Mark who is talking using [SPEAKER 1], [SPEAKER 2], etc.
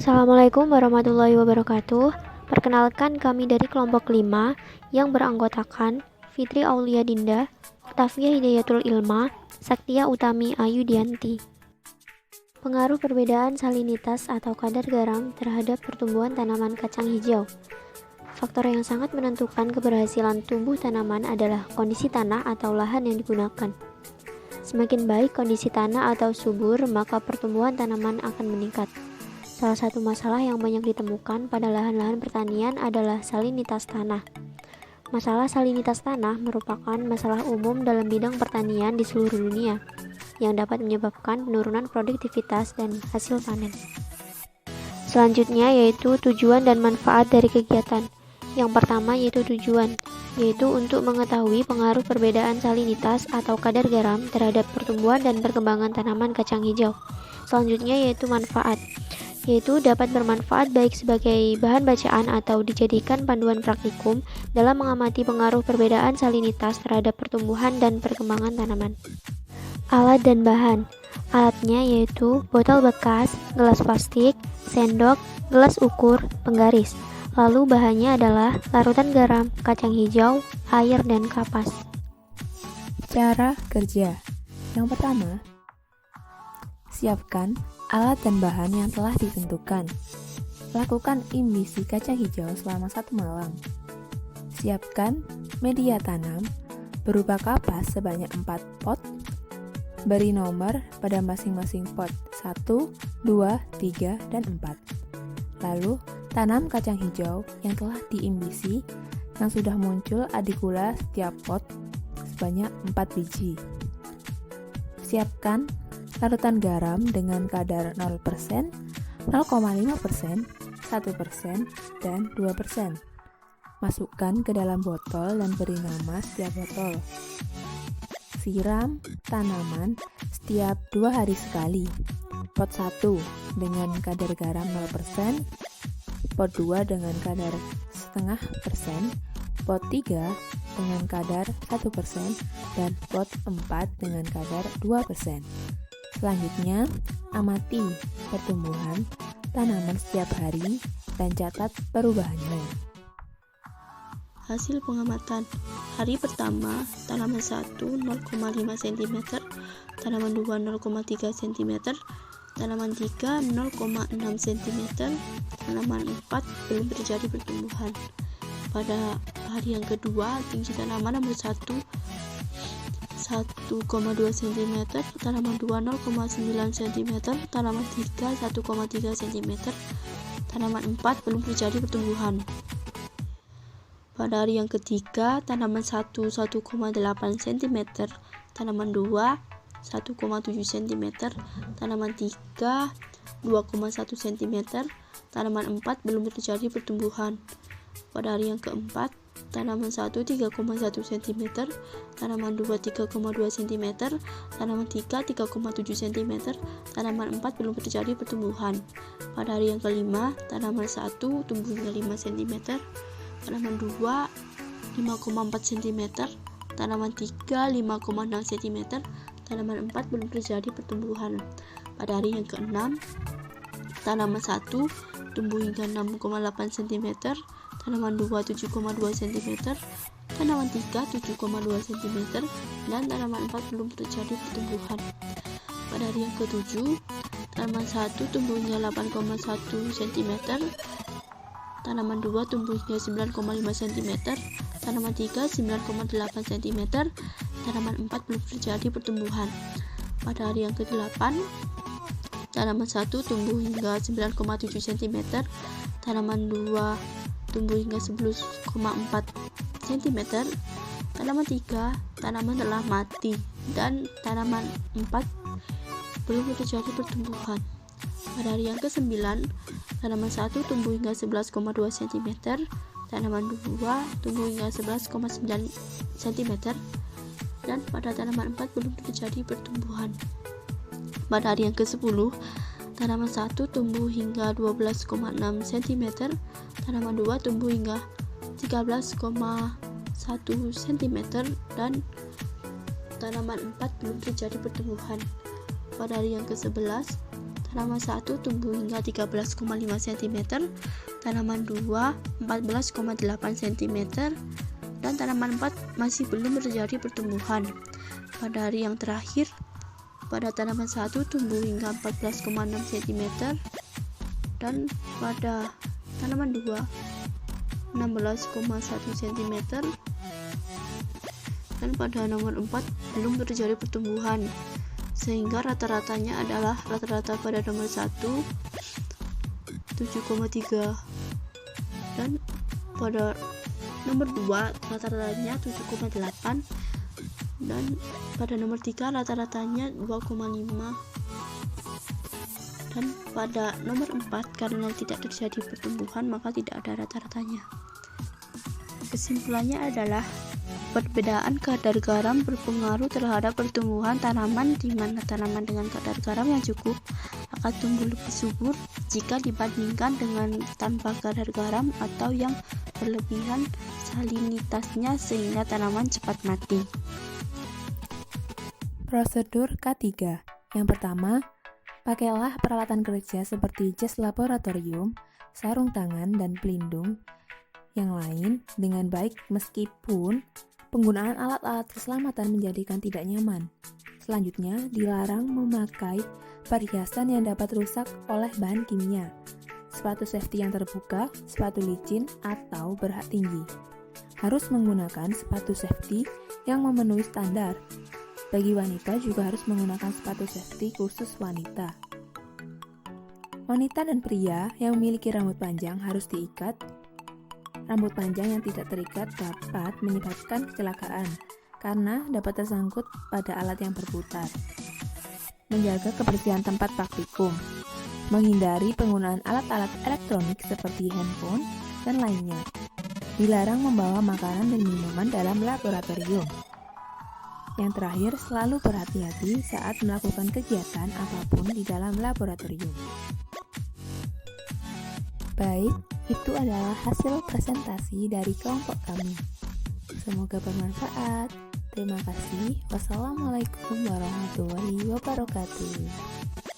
[SPEAKER 1] Assalamualaikum warahmatullahi wabarakatuh. Perkenalkan kami dari kelompok 5 yang beranggotakan Fitri Aulia Dinda, Oktavia Hidayatul Ilma, Saktia Utami Ayudianti. Pengaruh perbedaan salinitas atau kadar garam terhadap pertumbuhan tanaman kacang hijau. Faktor yang sangat menentukan keberhasilan tumbuh tanaman adalah kondisi tanah atau lahan yang digunakan. Semakin baik kondisi tanah atau subur, maka pertumbuhan tanaman akan meningkat. Salah satu masalah yang banyak ditemukan pada lahan-lahan pertanian adalah salinitas tanah. Masalah salinitas tanah merupakan masalah umum dalam bidang pertanian di seluruh dunia yang dapat menyebabkan penurunan produktivitas dan hasil panen. Selanjutnya yaitu tujuan dan manfaat dari kegiatan. Yang pertama yaitu tujuan, yaitu untuk mengetahui pengaruh perbedaan salinitas atau kadar garam terhadap pertumbuhan dan perkembangan tanaman kacang hijau. Selanjutnya yaitu manfaat, yaitu dapat bermanfaat baik sebagai bahan bacaan atau dijadikan panduan praktikum dalam mengamati pengaruh perbedaan salinitas terhadap pertumbuhan dan perkembangan tanaman. Alat dan bahan. Alatnya yaitu botol bekas, gelas plastik, sendok, gelas ukur, penggaris. Lalu bahannya adalah larutan garam, kacang hijau, air, dan kapas.
[SPEAKER 2] Cara kerja. Yang pertama, siapkan alat dan bahan yang telah ditentukan. Lakukan imbisi kacang hijau selama 1 malam. Siapkan media tanam berupa kapas sebanyak 4 pot. Beri nomor pada masing-masing pot 1, 2, 3, dan 4. Lalu, tanam kacang hijau yang telah diimbisi yang sudah muncul adikula setiap pot sebanyak 4 biji. Siapkan larutan garam dengan kadar 0%, 0,5%, 1%, dan 2%. Masukkan ke dalam botol dan beri nama setiap botol. Siram tanaman setiap 2 hari sekali. Pot 1 dengan kadar garam 0%, pot 2 dengan kadar 0,5%, pot 3 dengan kadar 1%, dan pot 4 dengan kadar 2%. Selanjutnya, amati pertumbuhan tanaman setiap hari dan catat perubahannya.
[SPEAKER 3] Hasil pengamatan. Hari pertama, tanaman 1 0,5 cm, tanaman 2 0,3 cm, tanaman 3 0,6 cm, tanaman 4 belum terjadi pertumbuhan. Pada hari yang kedua, tinggi tanaman nomor 1 1,2 cm, tanaman 2 0,9 cm, tanaman 3 1,3 cm, tanaman 4 belum terjadi pertumbuhan. Pada hari yang ketiga, tanaman 1 1,8 cm, tanaman 2 1,7 cm, tanaman 3 2,1 cm, tanaman 4 belum terjadi pertumbuhan. Pada hari yang keempat, tanaman 1 3,1 cm, tanaman 2 3,2 cm, tanaman 3 3,7 cm, tanaman 4 belum terjadi pertumbuhan. Pada hari yang kelima, tanaman 1 tumbuh hingga 5 cm, tanaman 2 5,4 cm, tanaman 3 5,6 cm, tanaman 4 belum terjadi pertumbuhan. Pada hari yang keenam, tanaman 1 tumbuh hingga 6,8 cm, tanaman 2 7,2 cm, tanaman 3 7,2 cm, dan tanaman 4 belum terjadi pertumbuhan. Pada hari yang ketujuh, tanaman 1 tumbuh hingga 8,1 cm, tanaman 2 tumbuh hingga 9,5 cm, tanaman 3 9,8 cm, tanaman 4 belum terjadi pertumbuhan. Pada hari yang ke-8, tanaman 1 tumbuh hingga 9,7 cm, tanaman 2 tumbuh hingga 11,4 cm, tanaman 3 tanaman telah mati, dan tanaman 4 belum terjadi pertumbuhan. Pada hari yang ke-9, tanaman 1 tumbuh hingga 11,2 cm, tanaman 2 tumbuh hingga 11,9 cm, dan pada tanaman 4 belum terjadi pertumbuhan. Pada hari yang ke-10, tanaman 1 tumbuh hingga 12,6 cm, tanaman 2 tumbuh hingga 13,1 cm, dan tanaman 4 belum terjadi pertumbuhan. Pada hari yang ke-11, Tanaman 1 tumbuh hingga 13,5 cm, tanaman 2 14,8 cm, dan tanaman 4 masih belum terjadi pertumbuhan. Pada hari yang terakhir, pada tanaman 1 tumbuh hingga 14,6 cm, dan pada tanaman 2 16,1 cm, dan pada nomor 4 belum terjadi pertumbuhan, sehingga rata-ratanya adalah rata-rata pada nomor 1 7,3, dan pada nomor 2 rata-ratanya 7,8, dan pada nomor 3 rata-ratanya 2,5, dan pada nomor 4 karena tidak terjadi pertumbuhan maka tidak ada rata-ratanya. Kesimpulannya adalah perbedaan kadar garam berpengaruh terhadap pertumbuhan tanaman, di mana tanaman dengan kadar garam yang cukup akan tumbuh lebih subur jika dibandingkan dengan tanpa kadar garam atau yang berlebihan salinitasnya sehingga tanaman cepat mati.
[SPEAKER 2] Prosedur K3. Yang pertama, pakailah peralatan kerja seperti jas laboratorium, sarung tangan, dan pelindung yang lain dengan baik meskipun penggunaan alat-alat keselamatan menjadikan tidak nyaman. Selanjutnya, dilarang memakai perhiasan yang dapat rusak oleh bahan kimia, sepatu safety yang terbuka, sepatu licin, atau berhak tinggi. Harus menggunakan sepatu safety yang memenuhi standar. Bagi wanita juga harus menggunakan sepatu safety khusus wanita. Wanita dan pria yang memiliki rambut panjang harus diikat. Rambut panjang yang tidak terikat dapat menyebabkan kecelakaan karena dapat tersangkut pada alat yang berputar. Menjaga kebersihan tempat praktikum. Menghindari penggunaan alat-alat elektronik seperti handphone dan lainnya. Dilarang membawa makanan dan minuman dalam laboratorium. Yang terakhir, selalu berhati-hati saat melakukan kegiatan apapun di dalam laboratorium. Baik, itu adalah hasil presentasi dari kelompok kami. Semoga bermanfaat. Terima kasih. Wassalamualaikum warahmatullahi wabarakatuh.